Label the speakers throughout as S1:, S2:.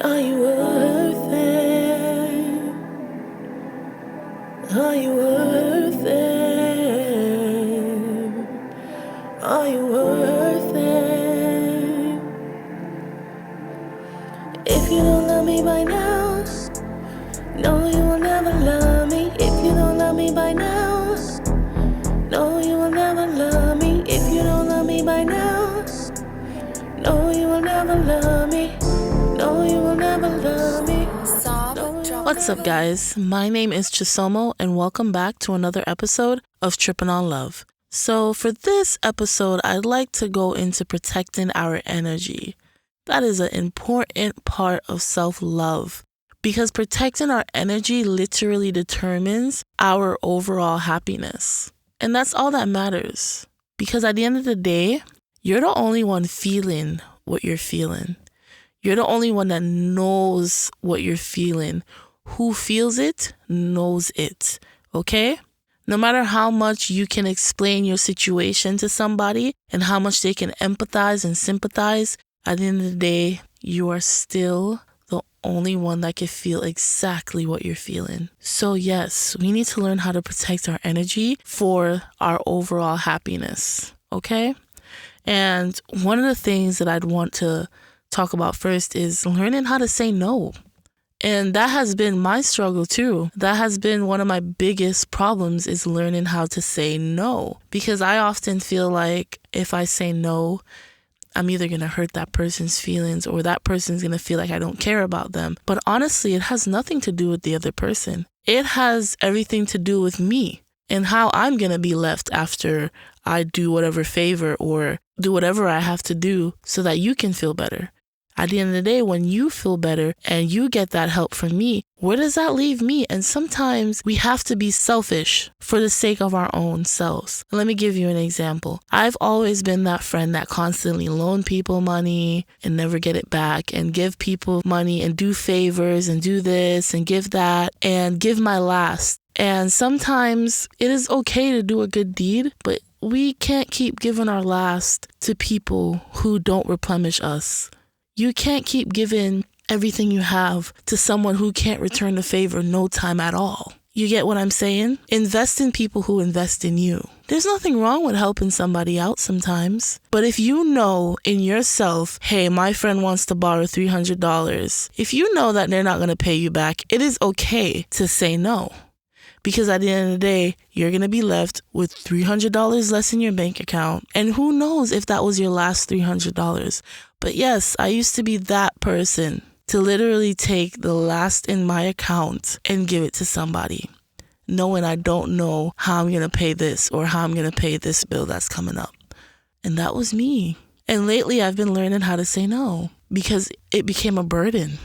S1: Are you worth it? Are you worth it? Are you worth it? If you don't love me by now, no, you will never love me. If you don't love me by now, no, you will never love me. If you don't love me by now, no, you will never love me. No, you will never love me. What's up, guys? My name is Chisomo, and welcome back to another episode of Trippin' on Love. So for this episode, I'd like to go into protecting our energy. That is an important part of self-love because protecting our energy literally determines our overall happiness. And that's all that matters. Because at the end of the day, you're the only one feeling what you're feeling. You're the only one that knows what you're feeling. Who feels it knows it, okay? No matter how much you can explain your situation to somebody and how much they can empathize and sympathize, at the end of the day, you are still the only one that can feel exactly what you're feeling. So yes, we need to learn how to protect our energy for our overall happiness, okay? And one of the things that I'd want to talk about first is learning how to say no. And that has been my struggle too. That has been one of my biggest problems is learning how to say no. Because I often feel like if I say no, I'm either going to hurt that person's feelings or that person's going to feel like I don't care about them. But honestly, it has nothing to do with the other person. It has everything to do with me and how I'm going to be left after I do whatever favor or do whatever I have to do so that you can feel better. At the end of the day, when you feel better and you get that help from me, where does that leave me? And sometimes we have to be selfish for the sake of our own selves. Let me give you an example. I've always been that friend that constantly loan people money and never get it back and give people money and do favors and do this and give that and give my last. And sometimes it is okay to do a good deed, but we can't keep giving our last to people who don't replenish us. You can't keep giving everything you have to someone who can't return the favor no time at all. You get what I'm saying? Invest in people who invest in you. There's nothing wrong with helping somebody out sometimes. But if you know in yourself, hey, my friend wants to borrow $300, if you know that they're not going to pay you back, it is okay to say no. Because at the end of the day, you're going to be left with $300 less in your bank account. And who knows if that was your last $300. But yes, I used to be that person to literally take the last in my account and give it to somebody, knowing I don't know how I'm going to pay this or how I'm going to pay this bill that's coming up. And that was me. And lately I've been learning how to say no because it became a burden.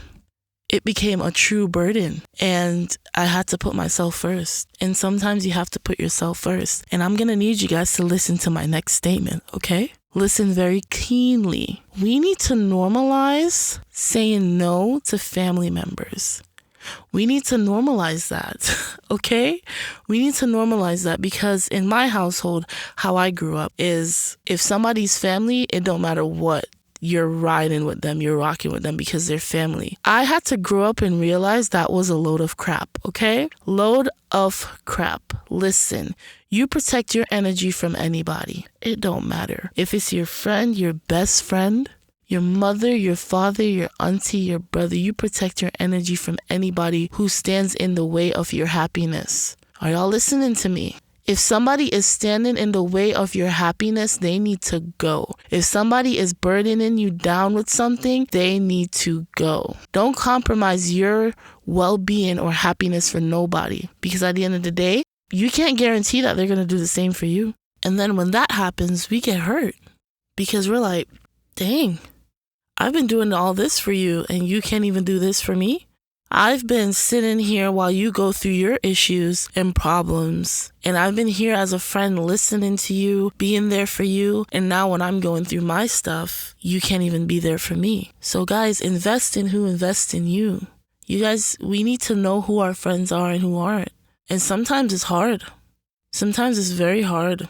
S1: It became a true burden and I had to put myself first. And sometimes you have to put yourself first. And I'm going to need you guys to listen to my next statement, okay? Listen very keenly. We need to normalize saying no to family members. We need to normalize that, okay? We need to normalize that because in my household, how I grew up is if somebody's family, it don't matter what. You're riding with them, you're rocking with them because they're family. I had to grow up and realize that was a load of crap, okay? Load of crap. Listen, you protect your energy from anybody. It don't matter. If it's your friend, your best friend, your mother, your father, your auntie, your brother, you protect your energy from anybody who stands in the way of your happiness. Are y'all listening to me? If somebody is standing in the way of your happiness, they need to go. If somebody is burdening you down with something, they need to go. Don't compromise your well-being or happiness for nobody. Because at the end of the day, you can't guarantee that they're going to do the same for you. And then when that happens, we get hurt. Because we're like, dang, I've been doing all this for you and you can't even do this for me? I've been sitting here while you go through your issues and problems. And I've been here as a friend listening to you, being there for you. And now when I'm going through my stuff, you can't even be there for me. So guys, invest in who invests in you. You guys, we need to know who our friends are and who aren't. And sometimes it's hard. Sometimes it's very hard.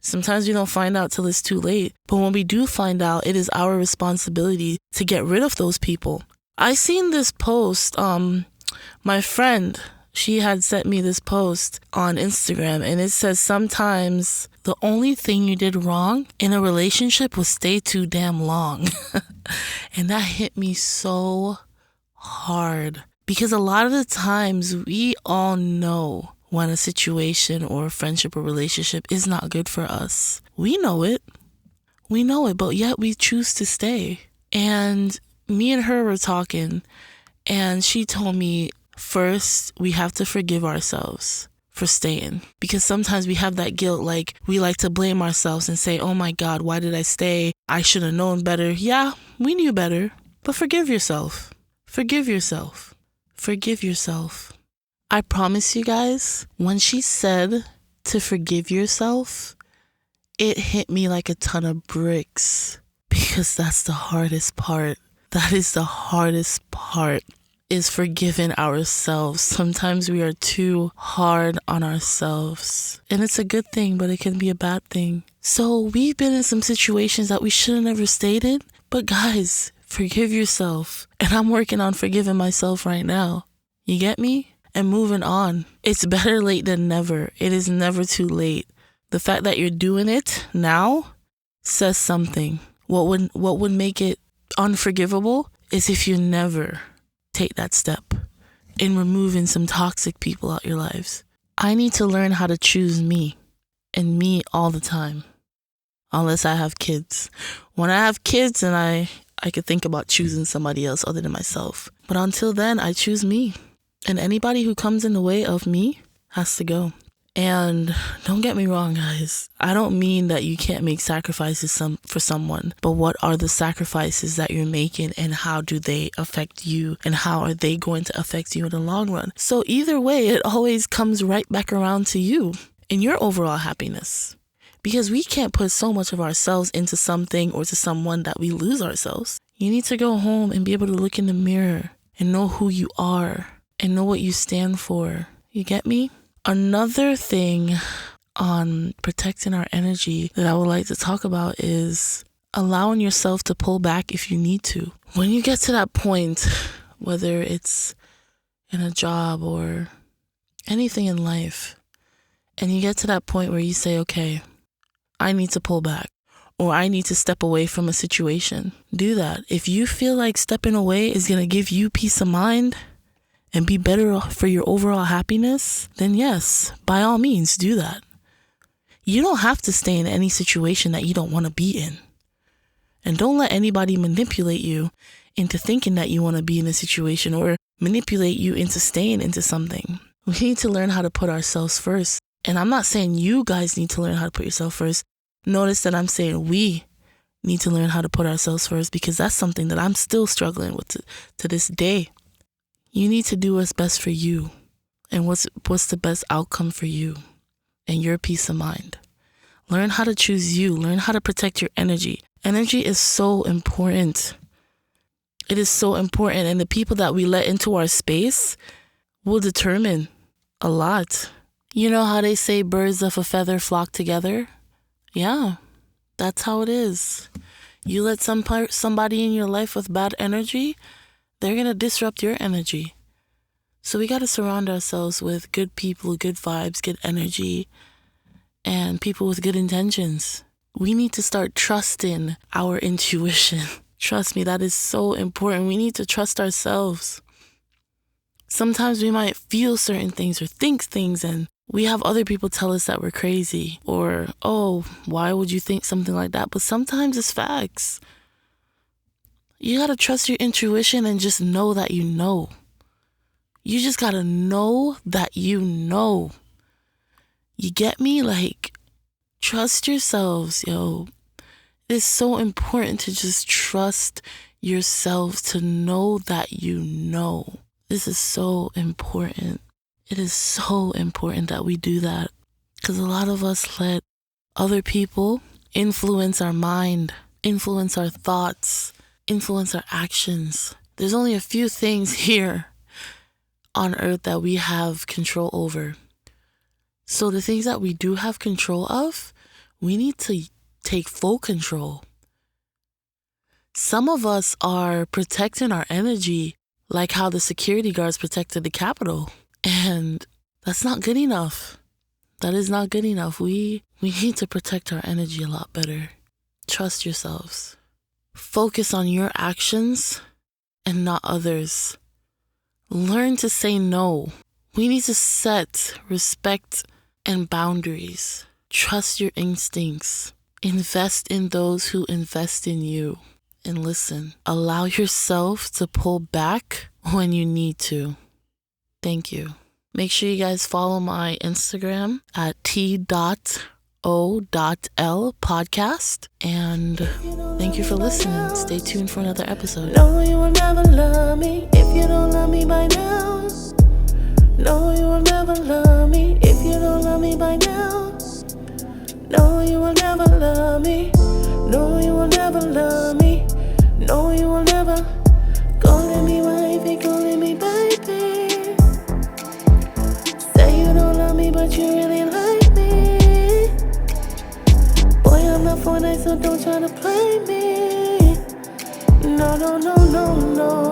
S1: Sometimes we don't find out till it's too late. But when we do find out, it is our responsibility to get rid of those people.
S2: I seen this post. My friend, she had sent me this post on Instagram, and it says sometimes the only thing you did wrong in a relationship was stay too damn long. And that hit me so hard because a lot of the times we all know when a situation or a friendship or relationship is not good for us. We know it. We know it, but yet we choose to stay. And me and her were talking, and she told me first we have to forgive ourselves for staying, because sometimes we have that guilt, like we like to blame ourselves and say, oh my God, why did I stay? I should have known better. Yeah, we knew better, but forgive yourself. Forgive yourself. Forgive yourself. I promise you guys, when she said to forgive yourself, it hit me like a ton of bricks, because that's the hardest part. That is the hardest part, is forgiving ourselves. Sometimes we are too hard on ourselves, and it's a good thing, but it can be a bad thing. So we've been in some situations that we should have never stayed in, but guys, forgive yourself. And I'm working on forgiving myself right now. You get me? And moving on. It's better late than never. It is never too late. The fact that you're doing it now says something. What would make it unforgivable is if you never take that step in removing some toxic people out your lives. I need to learn how to choose me, and me all the time, unless I have kids. When I have kids, and I could think about choosing somebody else other than myself. But until then, I choose me. And anybody who comes in the way of me has to go. And don't get me wrong, guys. I don't mean that you can't make sacrifices for someone, but what are the sacrifices that you're making, and how do they affect you, and how are they going to affect you in the long run? So either way, it always comes right back around to you and your overall happiness. Because we can't put so much of ourselves into something or to someone that we lose ourselves. You need to go home and be able to look in the mirror and know who you are and know what you stand for. You get me? Another thing on protecting our energy that I would like to talk about is allowing yourself to pull back if you need to. When you get to that point, whether it's in a job or anything in life, and you get to that point where you say, okay, I need to pull back, or I need to step away from a situation, do that. If you feel like stepping away is going to give you peace of mind and be better for your overall happiness, then yes, by all means, do that. You don't have to stay in any situation that you don't want to be in. And don't let anybody manipulate you into thinking that you want to be in a situation, or manipulate you into staying into something. We need to learn how to put ourselves first. And I'm not saying you guys need to learn how to put yourself first. Notice that I'm saying we need to learn how to put ourselves first, because that's something that I'm still struggling with to this day. You need to do what's best for you, and what's the best outcome for you and your peace of mind. Learn how to choose you. Learn how to protect your energy. Energy is so important. It is so important, and the people that we let into our space will determine a lot. You know how they say birds of a feather flock together? Yeah, that's how it is. You let somebody in your life with bad energy, they're going to disrupt your energy. So we got to surround ourselves with good people, good vibes, good energy, and people with good intentions. We need to start trusting our intuition. Trust me, that is so important. We need to trust ourselves. Sometimes we might feel certain things or think things, and we have other people tell us that we're crazy, or, oh, why would you think something like that? But sometimes it's facts. You got to trust your intuition and just know that you know. You just got to know that you know. You get me? Like, trust yourselves, yo. It's so important to just trust yourselves, to know that you know. This is so important. It is so important that we do that, because a lot of us let other people influence our mind, influence our thoughts, influence our actions. There's only a few things here on earth that we have control over. So the things that we do have control of, we need to take full control. Some of us are protecting our energy like how the security guards protected the Capitol. And that's not good enough. That is not good enough. We need to protect our energy a lot better. Trust yourselves. Focus on your actions and not others. Learn to say no. We need to set respect and boundaries. Trust your instincts. Invest in those who invest in you. And listen, allow yourself to pull back when you need to. Thank you. Make sure you guys follow my Instagram at t.o.l podcast. And thank you for listening. Stay tuned for another episode.
S1: No, you will never love me if you don't love me by now. No, you will never love me if you don't love me by now. No, you will never love me. No, you will never love me. No, you will never. Calling me wifey, calling me baby. Say you don't love me, but you really like me. Boy, I'm not for that, so don't try to play me. No, no, no, no, no.